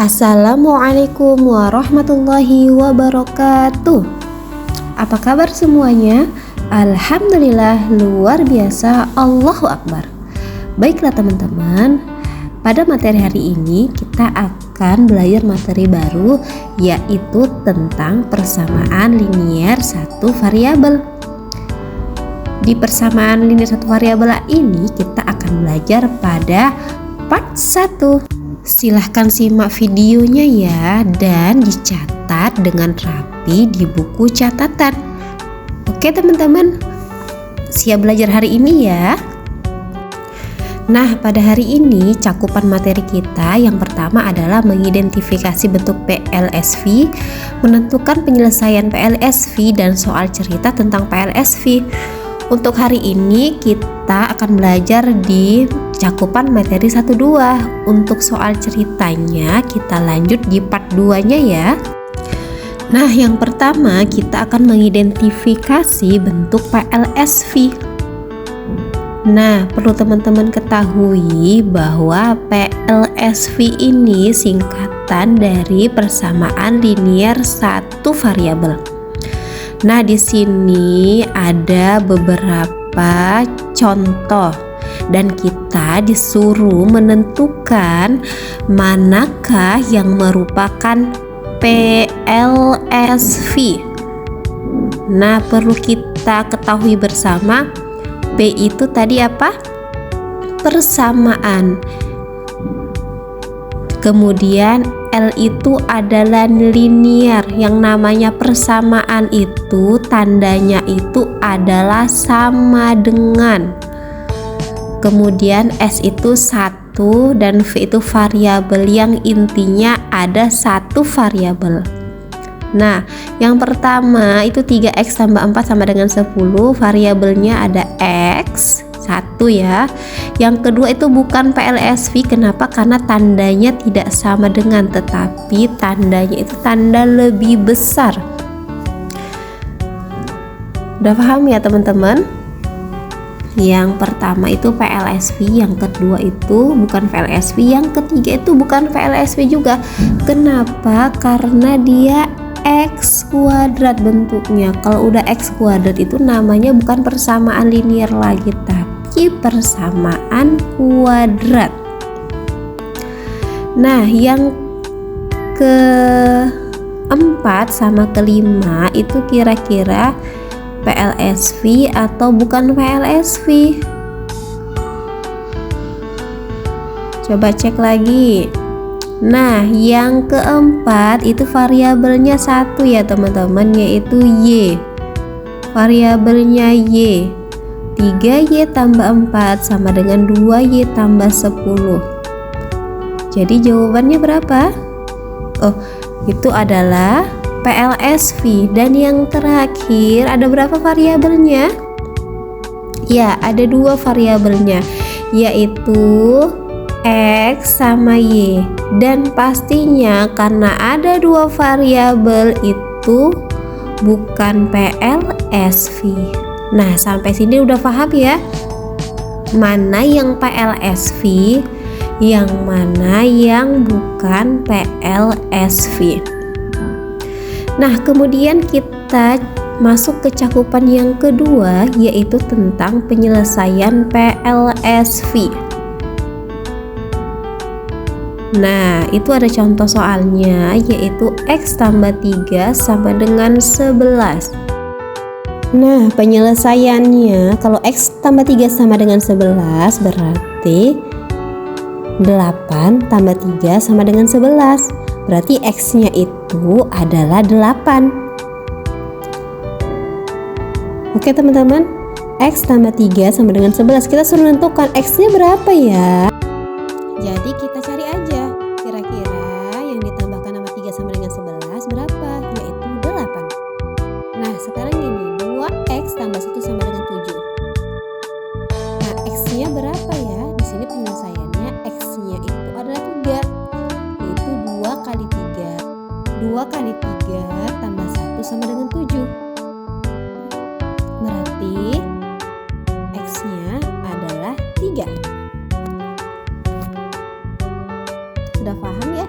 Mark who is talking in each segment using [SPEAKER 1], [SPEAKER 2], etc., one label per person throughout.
[SPEAKER 1] Assalamualaikum warahmatullahi wabarakatuh. Apa kabar semuanya? Alhamdulillah, luar biasa, Allahu Akbar. Baiklah teman-teman, pada materi hari ini kita akan belajar materi baru, yaitu tentang persamaan linier satu variabel. Di persamaan linier satu variabel ini kita akan belajar pada part 1. Silahkan simak videonya ya, dan dicatat dengan rapi di buku catatan. Oke teman-teman, siap belajar hari ini ya. Nah, pada hari ini cakupan materi kita yang pertama adalah mengidentifikasi bentuk PLSV, menentukan penyelesaian PLSV, dan soal cerita tentang PLSV. Untuk hari ini kita akan belajar di cakupan materi 1-2. Untuk soal ceritanya kita lanjut di part 2-nya ya. Nah, yang pertama kita akan mengidentifikasi bentuk PLSV. Nah, perlu teman-teman ketahui bahwa PLSV ini singkatan dari persamaan linier satu variabel. Nah, di sini ada beberapa contoh dan kita disuruh menentukan manakah yang merupakan PLSV. Nah, perlu kita ketahui bersama, P itu tadi apa? Persamaan. Kemudian L itu adalah linier. Yang namanya persamaan itu tandanya itu adalah sama dengan. Kemudian S itu 1 dan V itu variabel yang intinya ada satu variabel. Nah, yang pertama itu 3x tambah 4 sama dengan 10. Variabelnya ada X 1 ya. Yang kedua itu bukan PLSV. Kenapa? Karena tandanya tidak sama dengan, tetapi tandanya itu tanda lebih besar. Udah paham ya teman-teman? Yang pertama itu PLSV, yang kedua itu bukan PLSV, yang ketiga itu bukan PLSV juga. Kenapa? Karena dia X kuadrat bentuknya. Kalau udah X kuadrat itu namanya bukan persamaan linier lagi, tapi persamaan kuadrat. Nah, yang keempat sama kelima itu kira-kira PLSV atau bukan PLSV? Coba cek lagi. Nah, yang keempat itu variabelnya 1 ya teman-teman, yaitu Y. Variabelnya Y. 3Y tambah 4 sama dengan 2Y tambah 10. Jadi jawabannya berapa? Oh, itu adalah PLSV. Dan yang terakhir ada berapa variabelnya? Ya, ada 2 variabelnya, yaitu X sama Y. Dan pastinya karena ada 2 variabel itu bukan PLSV. Nah, sampai sini udah paham ya? Mana yang PLSV, yang mana yang bukan PLSV. Nah, kemudian kita masuk ke cakupan yang kedua, yaitu tentang penyelesaian PLSV. Nah, itu ada contoh soalnya, yaitu X tambah 3 sama dengan 11. Nah, penyelesaiannya kalau X tambah 3 sama dengan 11 berarti 8 tambah 3 sama dengan 11. Berarti X-nya itu adalah 8. Oke teman-teman, X tambah 3 sama dengan 11. Kita suruh menentukan X-nya berapa ya? Jadi kita cari aja kira-kira yang ditambahkan sama 3 sama dengan 11 berapa? Yaitu 8. Nah, sekarang ini 2X tambah 1 sama dengan 7. Nah, X-nya berapa ya? Di sini penyelesaiannya X-nya itu adalah 3. Yaitu 2 kali 3. 2 kali 3 tambah 1 sama dengan 7. Berarti X-nya adalah 3. Sudah paham ya?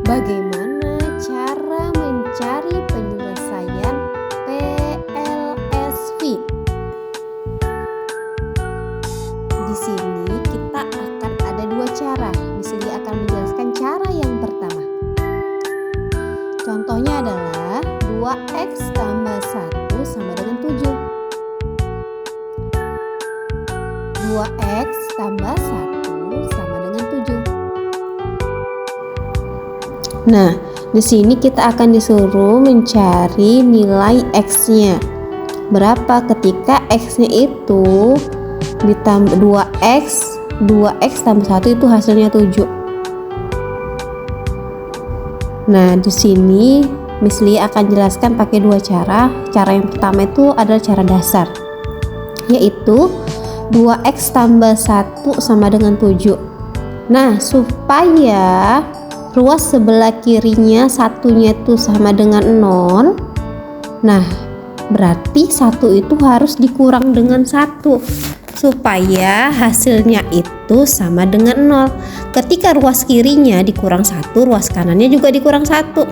[SPEAKER 1] Bagaimana cara mencari penyelesaian PLSV? Di sini kita akan ada dua cara. Di sini akan menjelaskan cara yang pertama. Contohnya adalah 2x tambah 1 sama dengan 7. 2x tambah 1 sama dengan 7. Nah, di sini kita akan disuruh mencari nilai x-nya. Berapa ketika x-nya itu ditambah 2x tambah 1 itu hasilnya 7. Nah, di sini Miss Lia akan jelaskan pakai dua cara. Cara yang pertama itu adalah cara dasar, yaitu 2x tambah 1 sama dengan 7. Nah, supaya ruas sebelah kirinya satunya itu sama dengan 0. Nah, berarti 1 itu harus dikurang dengan 1 supaya hasilnya itu sama dengan 0. Ketika ruas kirinya dikurang 1, ruas kanannya juga dikurang 1.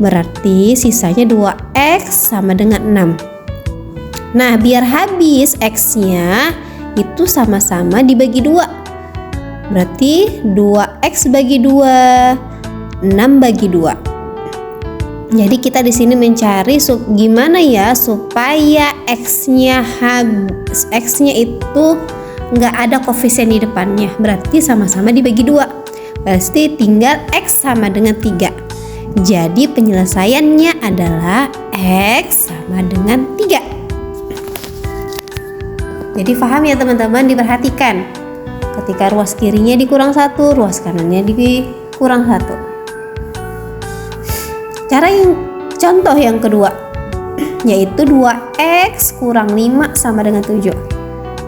[SPEAKER 1] Berarti sisanya 2x sama dengan 6. Nah, biar habis x-nya itu sama-sama dibagi 2. Berarti 2x bagi 2, 6 bagi 2. Jadi kita di sini mencari gimana ya supaya x-nya itu nggak ada koefisien di depannya. Berarti sama-sama dibagi 2. Pasti tinggal x sama dengan 3. Jadi penyelesaiannya adalah x sama dengan 3. Jadi paham ya teman-teman, diperhatikan. Ketika ruas kirinya dikurang 1, ruas kanannya dikurang 1. Contoh yang kedua, yaitu 2x kurang 5 sama dengan 7.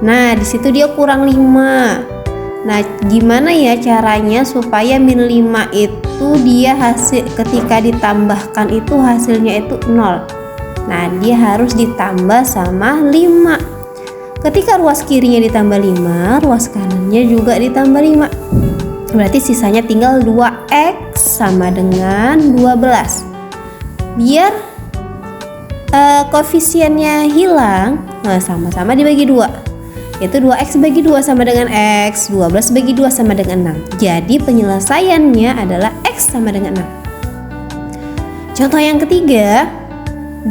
[SPEAKER 1] Nah, di situ dia kurang 5. Nah, gimana ya caranya supaya min 5 itu dia hasil ketika ditambahkan itu hasilnya itu 0. Nah, dia harus ditambah sama 5. Ketika ruas kirinya ditambah 5, ruas kanannya juga ditambah 5. Berarti sisanya tinggal 2x sama dengan 12. Biar koefisiennya hilang, sama-sama dibagi 2. Yaitu 2x bagi 2 sama dengan x, 12 bagi 2 sama dengan 6. Jadi penyelesaiannya adalah x sama dengan 6. Contoh yang ketiga,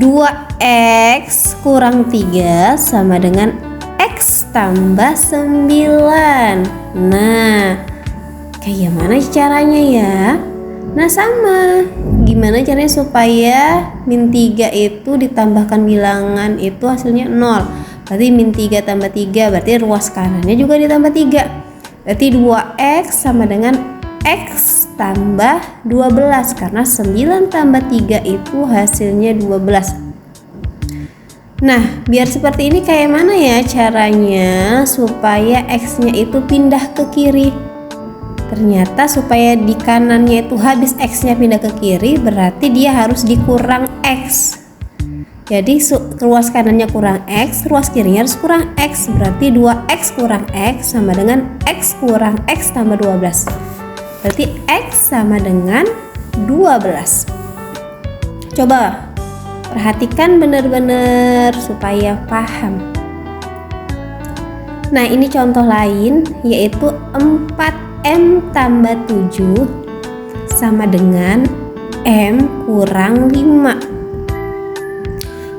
[SPEAKER 1] 2x kurang 3 sama dengan x tambah 9. Nah, kayak mana caranya ya? Nah, sama. Gimana caranya supaya min 3 itu ditambahkan bilangan itu hasilnya 0. Berarti min 3 tambah 3 berarti ruas kanannya juga ditambah 3. Berarti 2x sama dengan x tambah 12 karena 9 tambah 3 itu hasilnya 12. Nah, biar seperti ini kayak mana ya caranya supaya x-nya itu pindah ke kiri? Ternyata supaya di kanannya itu habis x-nya pindah ke kiri, berarti dia harus dikurang x. Jadi ruas kanannya kurang x, ruas kirinya harus kurang x. Berarti 2x kurang x sama dengan x kurang x tambah 12. Berarti x sama dengan 12. Coba perhatikan benar-benar supaya paham. Nah, ini contoh lain yaitu 4m tambah 7 sama dengan m kurang 5.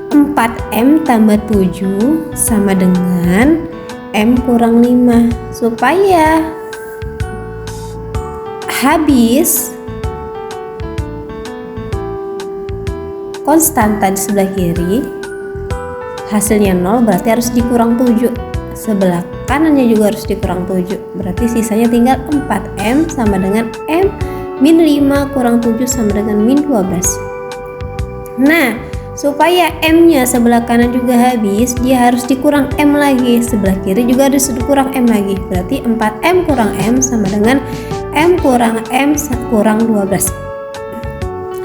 [SPEAKER 1] 4m tambah 7 sama dengan m kurang 5. Supaya habis konstanta di sebelah kiri hasilnya 0, berarti harus dikurang 7. Sebelah kanannya juga harus dikurang 7. Berarti sisanya tinggal 4m sama dengan m min 5 kurang 7 sama dengan min 12. Nah, supaya m-nya sebelah kanan juga habis, dia harus dikurang m lagi. Sebelah kiri juga harus dikurang m lagi. Berarti 4m kurang m sama dengan m kurang 12.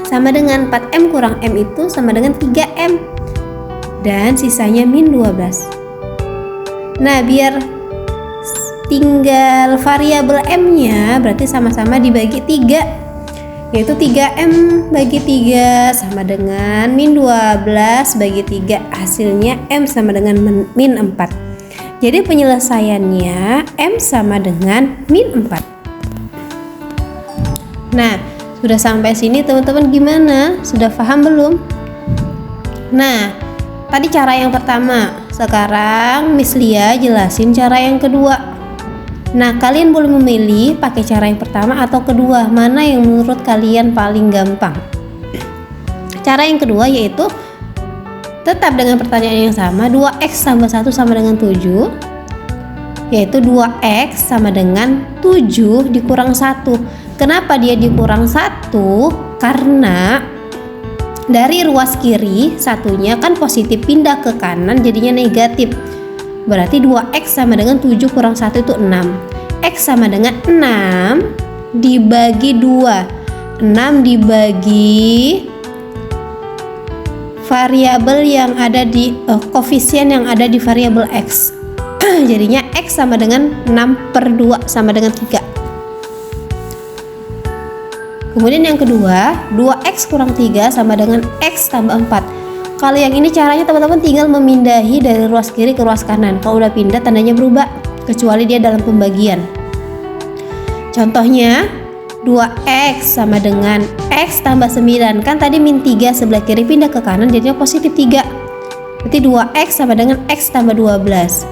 [SPEAKER 1] Sama dengan 4m kurang m itu sama dengan 3m. Dan sisanya min 12. Nah, biar tinggal variabel m-nya berarti sama-sama dibagi 3. yaitu 3M bagi 3 sama dengan min 12 bagi 3, hasilnya M sama dengan min 4. Jadi penyelesaiannya M sama dengan min 4. Nah, sudah sampai sini teman-teman gimana? Sudah paham belum? Nah, tadi cara yang pertama. Sekarang Miss Lia jelasin cara yang kedua. Nah, kalian boleh memilih pakai cara yang pertama atau kedua, mana yang menurut kalian paling gampang. Cara yang kedua yaitu tetap dengan pertanyaan yang sama, 2x tambah 1 sama dengan 7, yaitu 2x sama dengan 7 dikurang 1. Kenapa dia dikurang 1? Karena dari ruas kiri satunya kan positif pindah ke kanan jadinya negatif. Berarti 2x sama dengan 7 kurang 1 itu 6. X sama dengan 6 dibagi 2. 6 dibagi variabel yang ada di koefisien yang ada di variabel X. Jadinya X sama dengan 6/2 sama dengan 3. Kemudian yang kedua, 2x kurang 3 sama dengan x tambah 4. Kalau yang ini caranya teman-teman tinggal memindahi dari ruas kiri ke ruas kanan. Kalau udah pindah tandanya berubah, kecuali dia dalam pembagian. Contohnya 2x sama dengan x tambah 9. Kan tadi min 3 sebelah kiri pindah ke kanan jadinya positif 3. Berarti 2x sama dengan x tambah 12.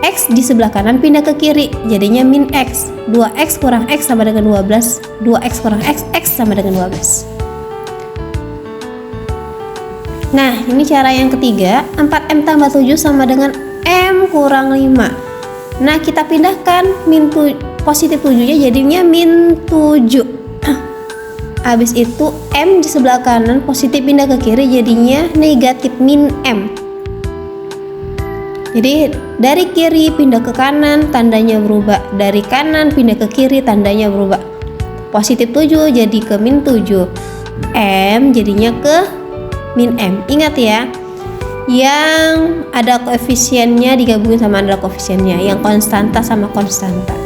[SPEAKER 1] X di sebelah kanan pindah ke kiri jadinya min x. 2x kurang x sama dengan 12. 2x kurang x, x sama dengan 12. Nah, ini cara yang ketiga. 4M tambah 7 sama dengan M kurang 5. Nah, kita pindahkan positif 7-nya jadinya min 7. Habis itu M di sebelah kanan positif pindah ke kiri jadinya negatif min M. Jadi dari kiri pindah ke kanan tandanya berubah, dari kanan pindah ke kiri tandanya berubah. Positif 7 jadi ke min 7, M jadinya ke min M. Ingat ya, yang ada koefisiennya digabungin sama ada koefisiennya, yang konstanta sama konstanta.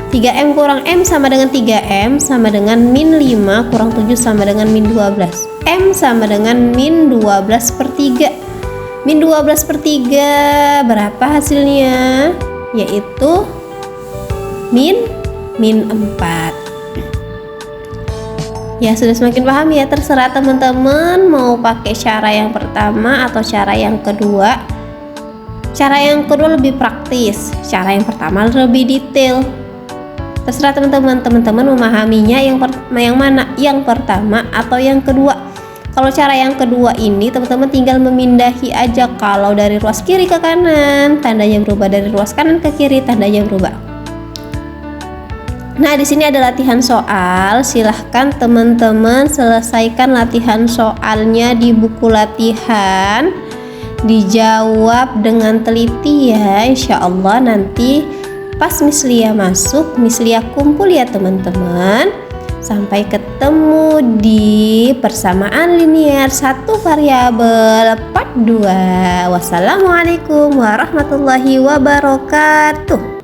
[SPEAKER 1] 3M kurang M sama dengan 3M sama dengan min 5 kurang 7 sama dengan min 12. M sama dengan min 12/3. Min 12/3 berapa hasilnya? Yaitu min 4. Ya, sudah semakin paham ya. Terserah teman-teman mau pakai cara yang pertama atau cara yang kedua. Cara yang kedua lebih praktis, cara yang pertama lebih detail. Terserah teman-teman memahaminya yang mana, yang pertama atau yang kedua. Kalau cara yang kedua ini teman-teman tinggal memindahi aja. Kalau dari ruas kiri ke kanan tandanya berubah, dari ruas kanan ke kiri tandanya berubah. Nah, di sini ada latihan soal. Silahkan teman-teman selesaikan latihan soalnya di buku latihan. Dijawab dengan teliti ya. Insya Allah nanti pas Miss Lia masuk, Miss Lia kumpul ya teman-teman. Sampai ketemu di persamaan linier satu variabel part 2. Wassalamualaikum warahmatullahi wabarakatuh.